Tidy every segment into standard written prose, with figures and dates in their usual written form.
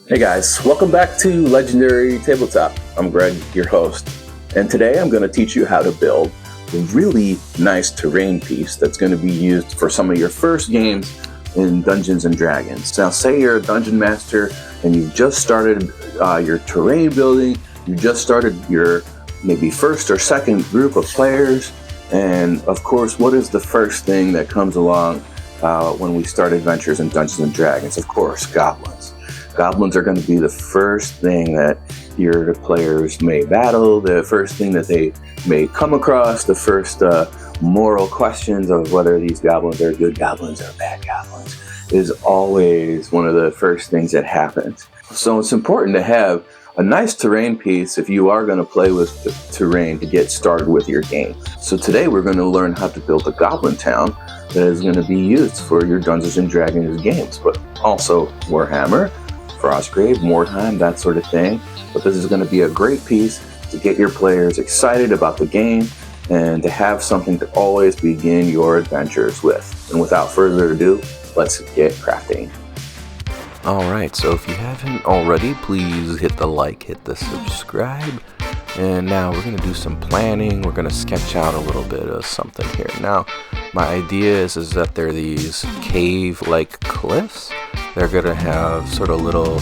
Hey guys, welcome back to Legendary Tabletop. I'm Greg, your host, and today I'm going to teach you how to build a really nice terrain piece that's going to be used for some of your first games in Dungeons and Dragons. Now, say you're a dungeon master and you've just started your terrain building, you just started your maybe first or second group of players, and of course, what is the first thing that comes along when we start adventures in Dungeons and Dragons? Of course, goblins. Goblins are going to be the first thing that your players may battle, the first thing that they may come across, the first moral questions of whether these goblins are good goblins or bad goblins is always one of the first things that happens. So it's important to have a nice terrain piece if you are going to play with the terrain to get started with your game. So today we're going to learn how to build a Goblin Town that is going to be used for your Dungeons and Dragons games, but also Warhammer, Frostgrave, Mordheim, that sort of thing. But this is going to be a great piece to get your players excited about the game and to have something to always begin your adventures with. And without further ado, let's get crafting. Alright, so if you haven't already, please hit the like, hit the subscribe. And now we're going to do some planning. We're going to sketch out a little bit of something here. Now, my idea is that there are these cave-like cliffs. They're going to have sort of little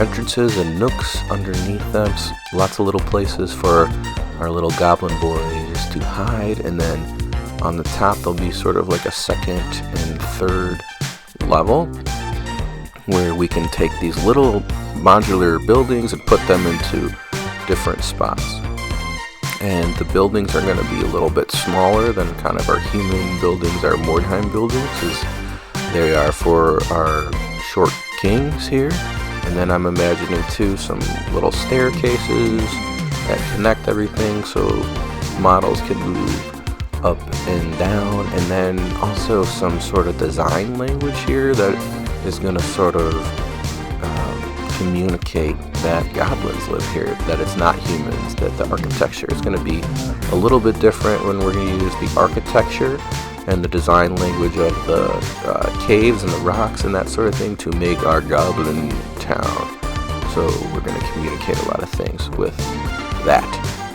entrances and nooks underneath them. Lots of little places for our little goblin boys to hide. And then on the top, there'll be sort of like a second and third level where we can take these little modular buildings and put them into different spots. And the buildings are going to be a little bit smaller than kind of our human buildings, our Mordheim buildings, as they are for our short kings here. And then I'm imagining too some little staircases that connect everything so models can move up and down, and then also some sort of design language here that is going to sort of communicate that goblins live here, that it's not humans, that the architecture is going to be a little bit different when we're going to use the architecture and the design language of the caves and the rocks and that sort of thing to make our Goblin Town. So we're going to communicate a lot of things with that.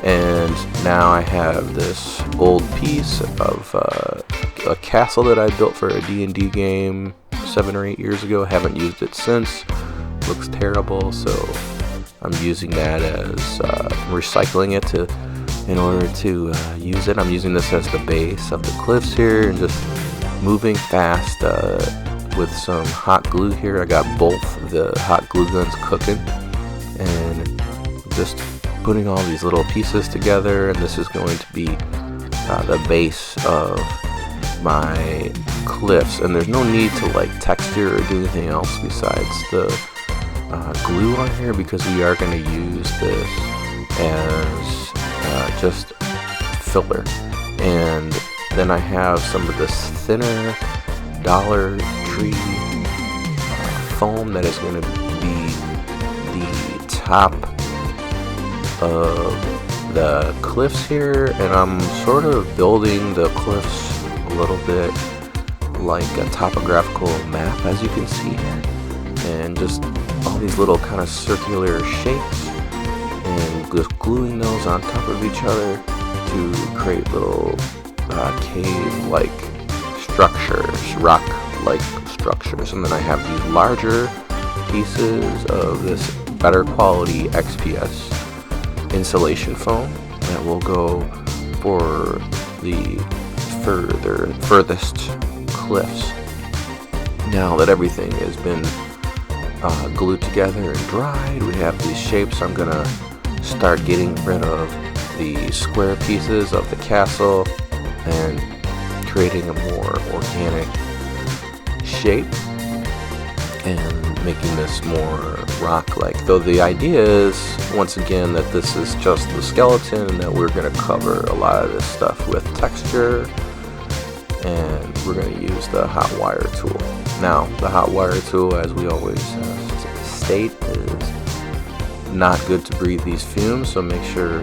And now I have this old piece of a castle that I built for a D&D game 7 or 8 years ago. Haven't used it since. Looks terrible, so I'm using that as recycling it in order to use it. I'm using this as the base of the cliffs here and just moving fast with some hot glue here. I got both the hot glue guns cooking and just putting all these little pieces together, and this is going to be the base of my cliffs. And there's no need to like texture or do anything else besides the glue on here, because we are going to use this as just filler. And then I have some of this thinner Dollar Tree foam that is going to be the top of the cliffs here, and I'm sort of building the cliffs a little bit like a topographical map, as you can see here, and just all these little kind of circular shapes and just gluing those on top of each other to create little cave-like structures, rock-like structures. And then I have these larger pieces of this better quality XPS insulation foam that will go for the furthest cliffs. Now that everything has been glued together and dried, we have these shapes. I'm gonna start getting rid of the square pieces of the castle and creating a more organic shape and making this more rock-like. Though the idea is, once again, that this is just the skeleton and that we're going to cover a lot of this stuff with texture, and we're going to use the hot wire tool. Now, the hot wire tool, as we always state, is not good to breathe these fumes, so make sure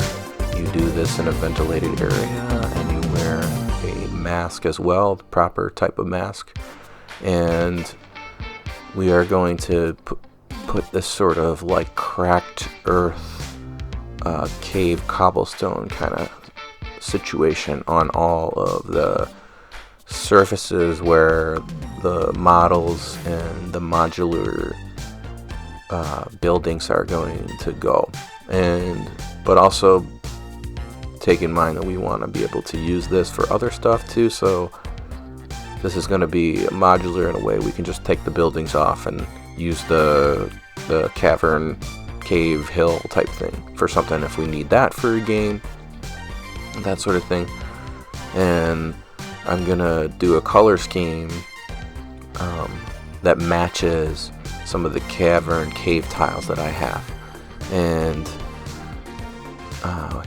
you do this in a ventilated area and you wear a mask as well, the proper type of mask. And we are going to put this sort of like cracked earth cave cobblestone kind of situation on all of the surfaces where the models and the modular buildings are going to go, but also take in mind that we want to be able to use this for other stuff too. So this is going to be modular in a way we can just take the buildings off and use the cavern, cave, hill type thing for something if we need that for a game, that sort of thing. And I'm gonna do a color scheme that matches some of the cavern cave tiles that I have. And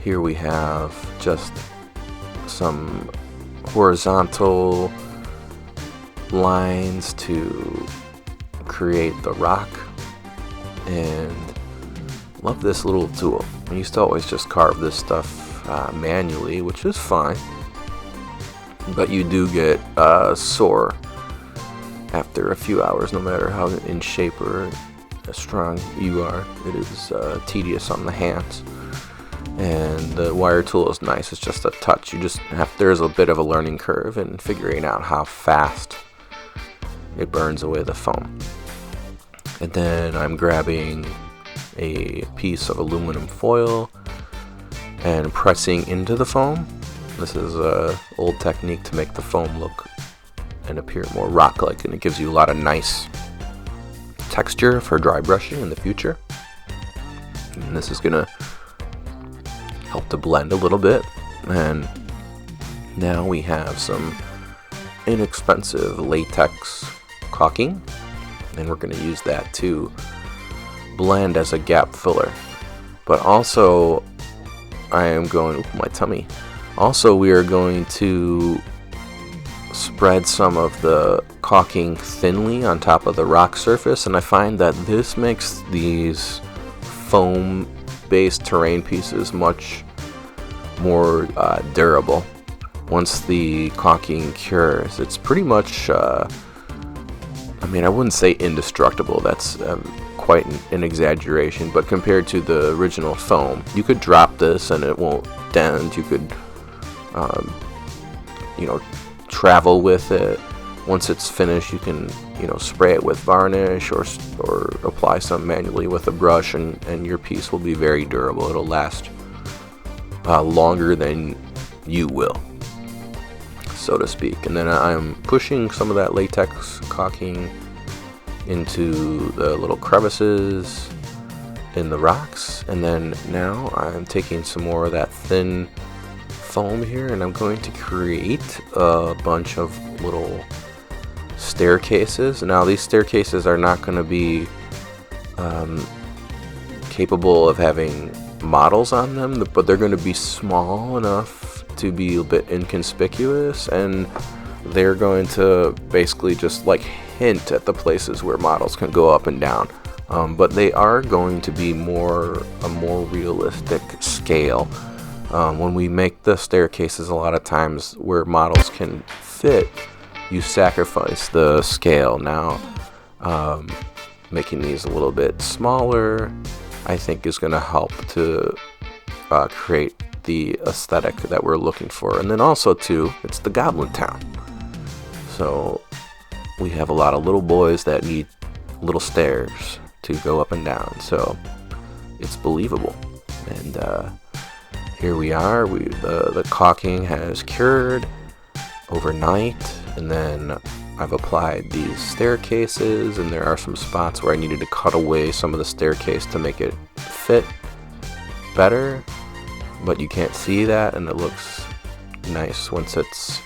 here we have just some horizontal lines to create the rock, and love this little tool. I used to always just carve this stuff manually, which is fine, but you do get sore after a few hours, no matter how in shape or strong you are. It is tedious on the hands, and the wire tool is nice. It's just a touch. There's a bit of a learning curve in figuring out how fast it burns away the foam. And then I'm grabbing a piece of aluminum foil and pressing into the foam. This is an old technique to make the foam look and appear more rock-like, and it gives you a lot of nice texture for dry brushing in the future. And this is gonna help to blend a little bit. And now we have some inexpensive latex caulking, and we're going to use that to blend as a gap filler. But also, I am going, my tummy. Also, we are going to spread some of the caulking thinly on top of the rock surface, and I find that this makes these foam-based terrain pieces much more durable. Once the caulking cures, it's pretty much I wouldn't say indestructible, that's quite an exaggeration, but compared to the original foam, you could drop this and it won't dent. You could travel with it. Once it's finished, you can spray it with varnish or apply some manually with a brush, and your piece will be very durable. It'll last longer than you will, so to speak. And then I'm pushing some of that latex caulking into the little crevices in the rocks, and then now I'm taking some more of that thin foam here, and I'm going to create a bunch of little staircases. Now these staircases are not going to be capable of having models on them, but they're going to be small enough to be a bit inconspicuous, and they're going to basically just like hint at the places where models can go up and down, but they are going to be a more realistic scale. When we make the staircases, a lot of times where models can fit, you sacrifice the scale. Now making these a little bit smaller, I think, is going to help to create the aesthetic that we're looking for. And then also too, it's the Goblin Town, so we have a lot of little boys that need little stairs to go up and down, so it's believable. And here we are. The caulking has cured overnight, and then I've applied these staircases, and there are some spots where I needed to cut away some of the staircase to make it fit better, but you can't see that, and it looks nice once it's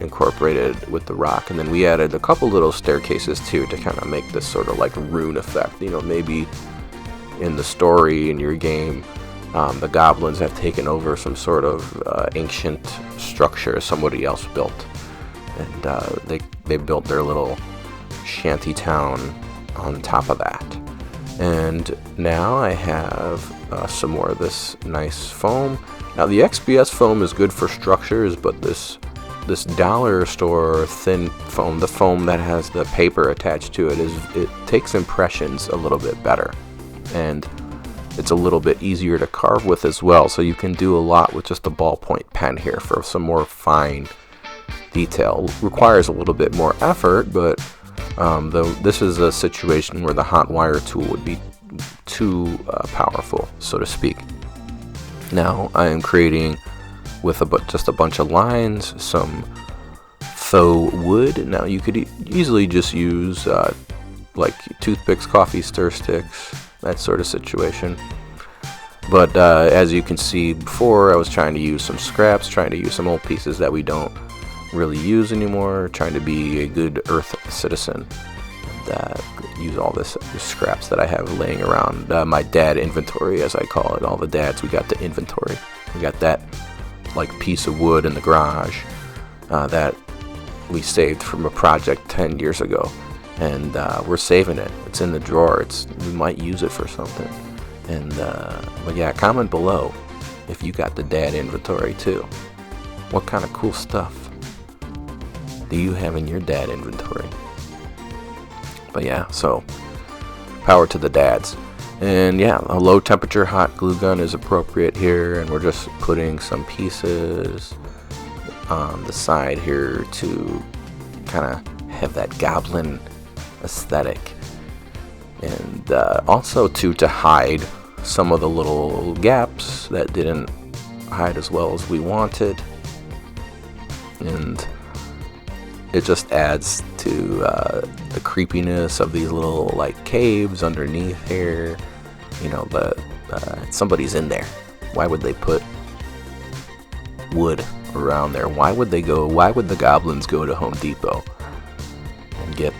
incorporated with the rock. And then we added a couple little staircases too to kind of make this sort of like rune effect. Maybe in the story in your game, the goblins have taken over some sort of ancient structure somebody else built, and they built their little shanty town on top of that. And now I have some more of this nice foam. Now the XPS foam is good for structures, but this this dollar store thin foam, the foam that has the paper attached to it, it takes impressions a little bit better, and it's a little bit easier to carve with as well. So you can do a lot with just a ballpoint pen here for some more fine detail. Requires a little bit more effort, but though this is a situation where the hot wire tool would be too powerful, so to speak. Now I am creating with just a bunch of lines, some faux wood. Now you could easily just use like toothpicks, coffee stir sticks, that sort of situation. But as you can see before, I was trying to use some scraps, trying to use some old pieces that we don't really use anymore, trying to be a good earth citizen, and use all this scraps that I have laying around, my dad inventory, as I call it. All the dads, we got the inventory. We got that like piece of wood in the garage that we saved from a project 10 years ago, and we're saving it. It's in the drawer. We might use it for something. And but yeah, comment below if you got the dad inventory too. What kind of cool stuff do you have in your dad inventory? But yeah, so power to the dads. And yeah, a low temperature hot glue gun is appropriate here, and we're just putting some pieces on the side here to kind of have that goblin aesthetic, and also to hide some of the little gaps that didn't hide as well as we wanted, and it just adds to the creepiness of these little like caves underneath here. You know, somebody's in there. Why would they put wood around there? Why would the goblins go to Home Depot and get,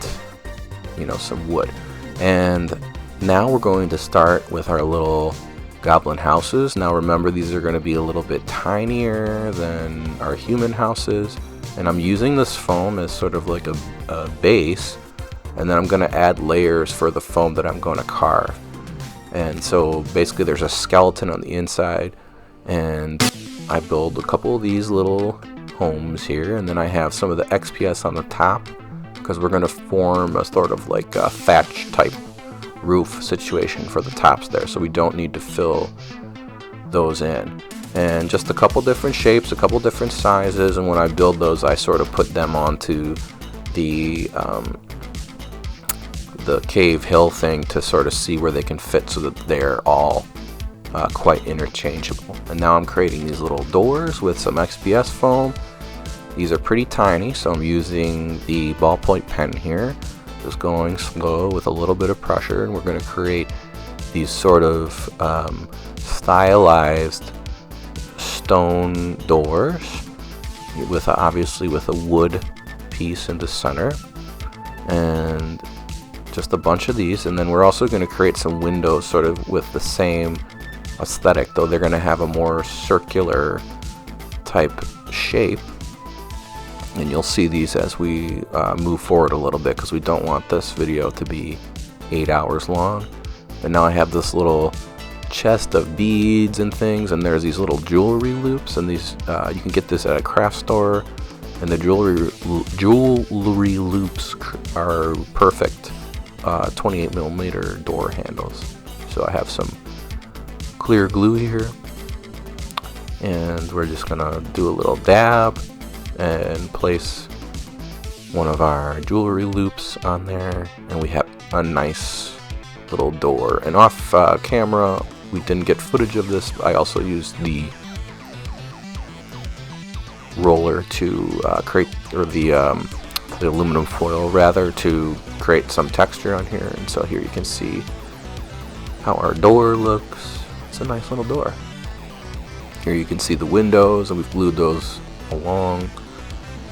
you know, some wood? And now we're going to start with our little goblin houses. Now remember, these are going to be a little bit tinier than our human houses, and I'm using this foam as sort of like a base, and then I'm going to add layers for the foam that I'm going to carve. And so basically there's a skeleton on the inside, and I build a couple of these little homes here, and then I have some of the XPS on the top, because we're going to form a sort of like a thatch type roof situation for the tops there, so we don't need to fill those in. And just a couple different shapes, a couple different sizes, and when I build those, I sort of put them onto the cave hill thing to sort of see where they can fit, so that they're all quite interchangeable. And now I'm creating these little doors with some XPS foam. These are pretty tiny, so I'm using the ballpoint pen here, just going slow with a little bit of pressure, and we're going to create these sort of stylized stone doors with obviously with a wood piece in the center, and just a bunch of these. And then we're also going to create some windows sort of with the same aesthetic, though they're going to have a more circular type shape, and you'll see these as we move forward a little bit, because we don't want this video to be 8 hours long. And now I have this little chest of beads and things, and there's these little jewelry loops, and these you can get this at a craft store, and the jewelry loops are perfect 28mm door handles. So I have some clear glue here, and we're just gonna do a little dab and place one of our jewelry loops on there, and we have a nice little door. And off camera, we didn't get footage of this, but I also used the roller to create, or the aluminum foil rather, to create some texture on here. And so here you can see how our door looks. It's a nice little door. Here you can see the windows, and we've glued those along.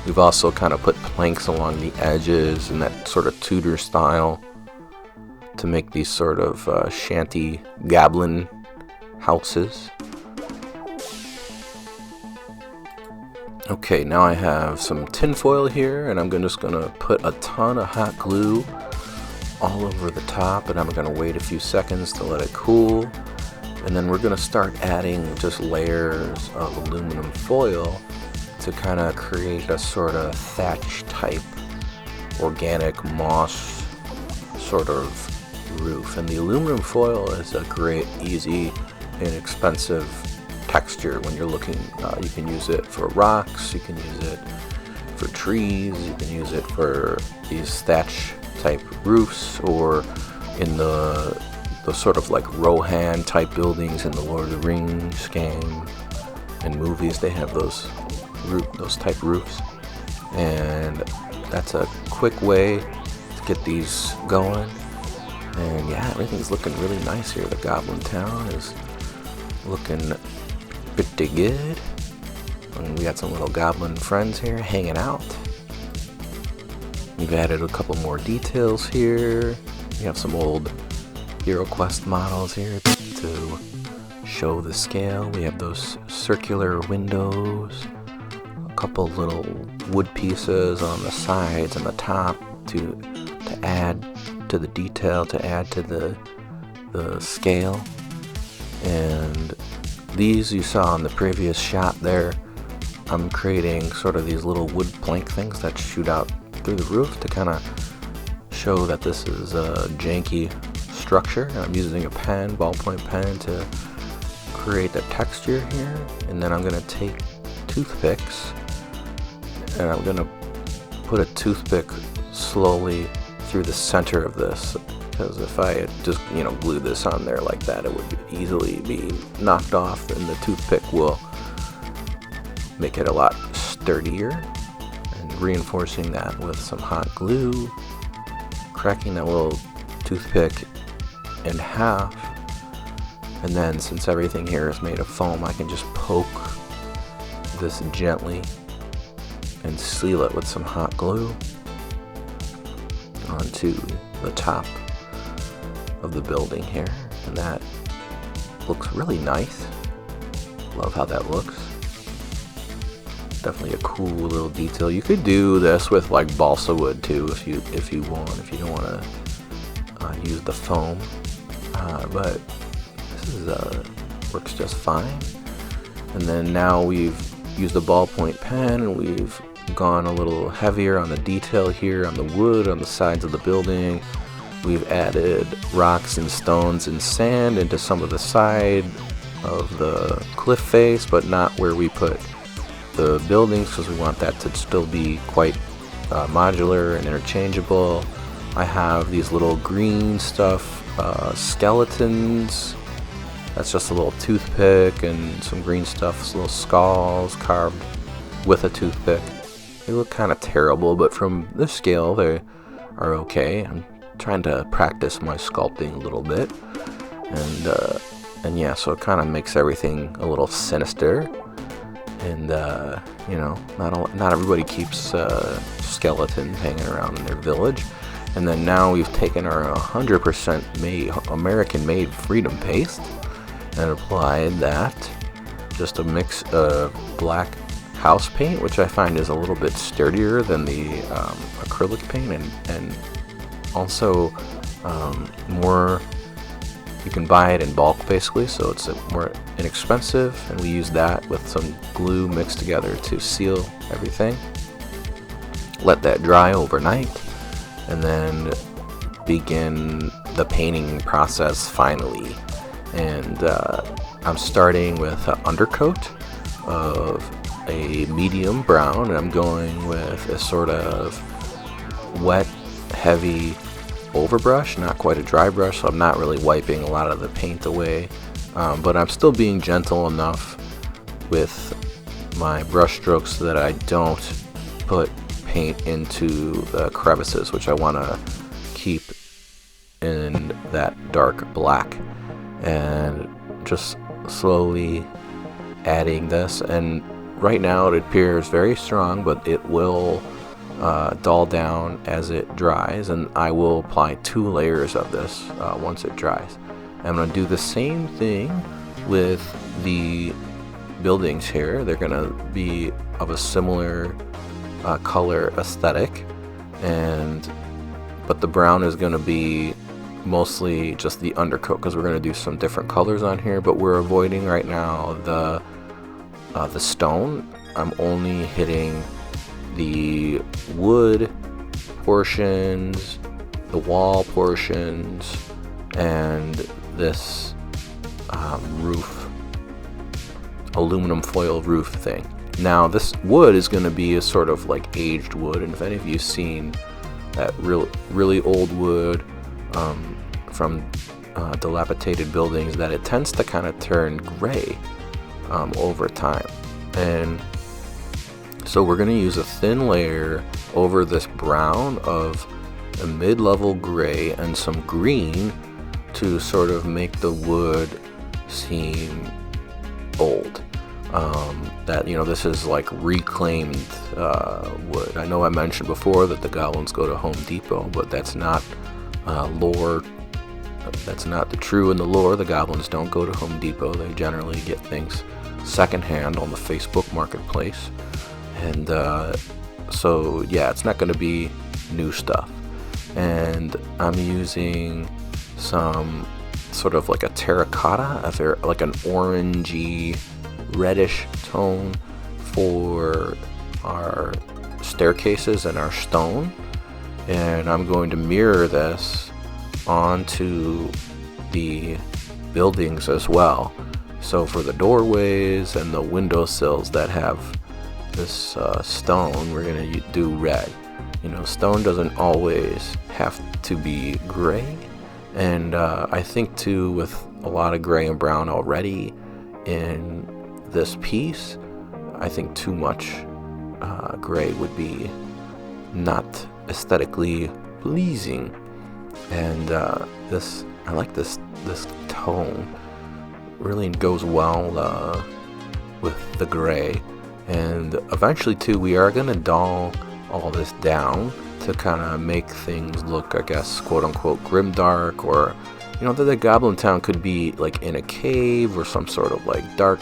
We've also kind of put planks along the edges in that sort of Tudor style to make these sort of shanty goblin houses. Okay, now I have some tin foil here, and I'm just gonna put a ton of hot glue all over the top, and I'm gonna wait a few seconds to let it cool, and then we're gonna start adding just layers of aluminum foil to kind of create a sort of thatch type organic moss sort of roof. And the aluminum foil is a great, easy, inexpensive texture when you're looking. You can use it for rocks, you can use it for trees, you can use it for these thatch type roofs, or in the sort of like Rohan type buildings in the Lord of the Rings game and movies. They have those type roofs, and that's a quick way to get these going. And yeah, everything's looking really nice here. The Goblin Town is looking pretty good, and we got some little goblin friends here hanging out. We've added a couple more details here. We have some old HeroQuest models here to show the scale. We have those circular windows, a couple little wood pieces on the sides and the top to add to the detail, to add to the scale. And these you saw in the previous shot there. I'm creating sort of these little wood plank things that shoot out through the roof to kind of show that this is a janky structure. And I'm using a pen, ballpoint pen, to create the texture here. And then I'm going to take toothpicks and I'm going to put a toothpick slowly through the center of this, because if I had just glue this on there like that, it would easily be knocked off, and the toothpick will make it a lot sturdier. And reinforcing that with some hot glue, cracking that little toothpick in half, and then since everything here is made of foam, I can just poke this gently and seal it with some hot glue onto the top of the building here, and that looks really nice. Love how that looks. Definitely a cool little detail. You could do this with like balsa wood too if you want, if you don't want to use the foam, but this is works just fine. And then now we've used a ballpoint pen and we've gone a little heavier on the detail here on the wood on the sides of the building. We've added rocks and stones and sand into some of the side of the cliff face, but not where we put the buildings, because we want that to still be quite modular and interchangeable. I have these little green stuff, skeletons. That's just a little toothpick and some green stuff, little skulls carved with a toothpick. They look kind of terrible, but from this scale they are okay. I'm trying to practice my sculpting a little bit, and yeah, so it kind of makes everything a little sinister. And not everybody keeps skeletons hanging around in their village. And then now we've taken our 100% American-made Freedom Paste and applied that, just a mix of black house paint, which I find is a little bit sturdier than the acrylic paint, and also more. You can buy it in bulk basically, so it's more inexpensive, and we use that with some glue mixed together to seal everything. Let that dry overnight, and then begin the painting process finally. And I'm starting with an undercoat of a medium brown, and I'm going with a sort of wet, heavy overbrush, not quite a dry brush, so I'm not really wiping a lot of the paint away, but I'm still being gentle enough with my brush strokes so that I don't put paint into the crevices, which I want to keep in that dark black. And just slowly adding this, and right now it appears very strong, but it will dull down as it dries, and I will apply 2 layers of this once it dries. I'm going to do the same thing with the buildings here. They're going to be of a similar color aesthetic, but the brown is going to be mostly just the undercoat, because we're going to do some different colors on here, but we're avoiding right now the stone I'm only hitting the wood portions, the wall portions, and this roof, aluminum foil roof thing. Now this wood is going to be a sort of like aged wood, and if any of you've seen that really old wood from dilapidated buildings, that it tends to kind of turn gray over time. And so we're going to use a thin layer over this brown of a mid-level gray and some green to sort of make the wood seem old. That, you know, this is like reclaimed wood. I know I mentioned before that the goblins go to Home Depot, but that's not lore. That's not the true in the lore. The goblins don't go to Home Depot. They generally get things secondhand on the Facebook marketplace. And so yeah, it's not going to be new stuff. And I'm using some sort of like a terracotta, like an orangey reddish tone for our staircases and our stone, and I'm going to mirror this onto the buildings as well. So for the doorways and the windowsills that have this stone, we're going to do red. You know, stone doesn't always have to be gray, and I think too, with a lot of gray and brown already in this piece, I think too much gray would be not aesthetically pleasing. And I like this tone. Really goes well with the gray. And eventually too, we are gonna dull all this down to kind of make things look, I guess, quote unquote grimdark, or you know, the Goblin Town could be like in a cave or some sort of like dark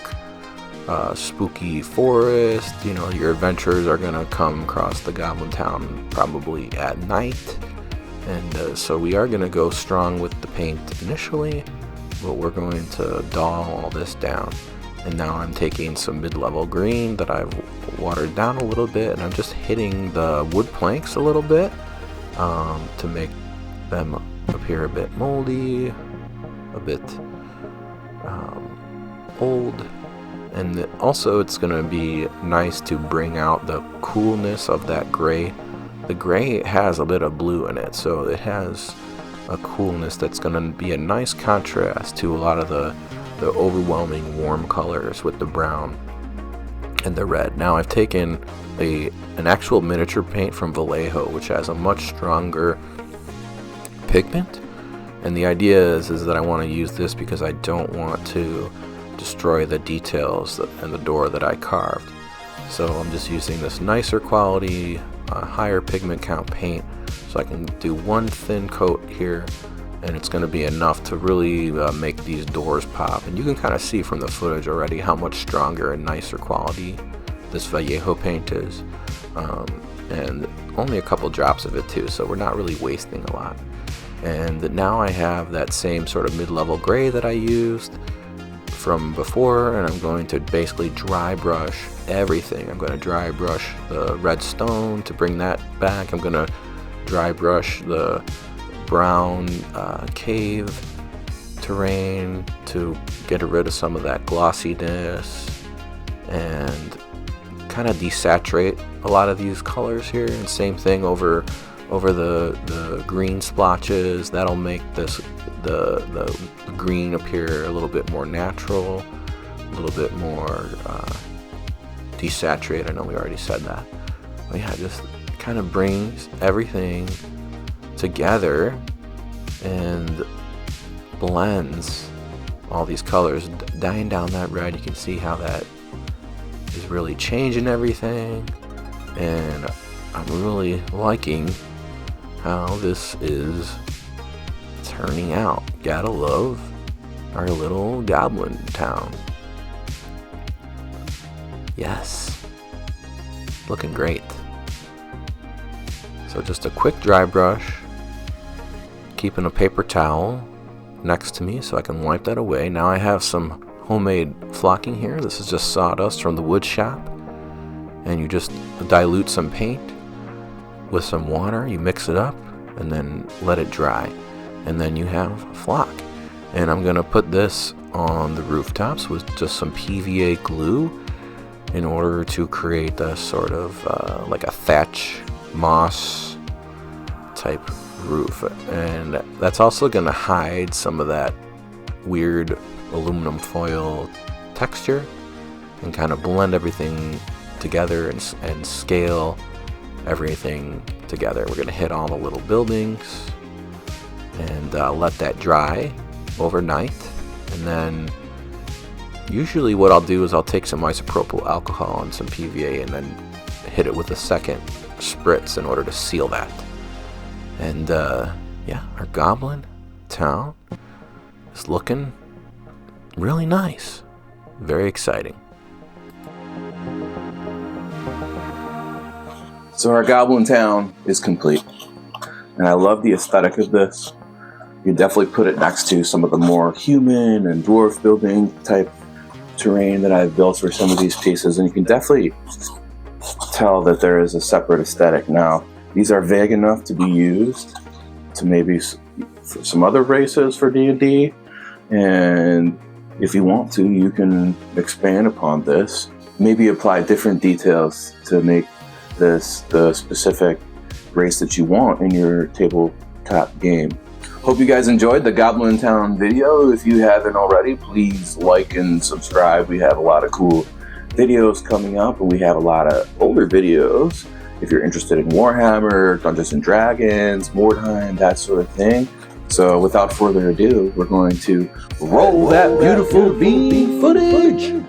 spooky forest. You know, your adventurers are gonna come across the Goblin Town probably at night, and so we are gonna go strong with the paint initially, but we're going to dull all this down. And now I'm taking some mid-level green that I've watered down a little bit, and I'm just hitting the wood planks a little bit to make them appear a bit moldy, a bit old. And also it's going to be nice to bring out the coolness of that gray. The gray has a bit of blue in it, so it has a coolness that's going to be a nice contrast to a lot of the overwhelming warm colors with the brown and the red. Now I've taken an actual miniature paint from Vallejo, which has a much stronger pigment, and the idea is that I want to use this because I don't want to destroy the details and the door that I carved. So I'm just using this nicer quality, higher pigment count paint, so I can do one thin coat here, and it's going to be enough to really make these doors pop. And you can kind of see from the footage already how much stronger and nicer quality this Vallejo paint is, and only a couple drops of it too, so we're not really wasting a lot. And now I have that same sort of mid-level gray that I used from before, and I'm going to basically dry brush everything. I'm going to dry brush the red stone to bring that back. I'm going to dry brush the brown cave terrain to get rid of some of that glossiness and kind of desaturate a lot of these colors here. And same thing over the green splotches. That'll make this the green appear a little bit more natural, a little bit more desaturated. I know we already said that, but yeah, just kind of brings everything together and blends all these colors, dyeing down that red. You can see how that is really changing everything, and I'm really liking how this is turning out. Gotta love our little Goblin Town. Yes, looking great. So just a quick dry brush, keeping a paper towel next to me so I can wipe that away. Now I have some homemade flocking here. This is just sawdust from the wood shop, and you just dilute some paint with some water, you mix it up, and then let it dry, and then you have a flock. And I'm gonna put this on the rooftops with just some PVA glue in order to create a sort of like a thatch moss type roof, and that's also gonna hide some of that weird aluminum foil texture and kind of blend everything together and scale everything together. We're gonna hit all the little buildings and let that dry overnight, and then usually what I'll do is I'll take some isopropyl alcohol and some PVA and then hit it with a second spritz in order to seal that. And yeah, our Goblin Town is looking really nice. Very exciting. So our Goblin Town is complete, and I love the aesthetic of this. You definitely put it next to some of the more human and dwarf building type terrain that I've built for some of these pieces, and you can definitely tell that there is a separate aesthetic. Now, these are vague enough to be used to maybe for some other races for D&D, and if you want to, you can expand upon this, maybe apply different details to make this the specific race that you want in your tabletop game. Hope you guys enjoyed the Goblin Town video. If you haven't already, please like and subscribe. We have a lot of cool videos coming up, and we have a lot of older videos if you're interested in Warhammer, Dungeons and Dragons, Mordheim, that sort of thing. So without further ado, we're going to roll that beautiful bean footage.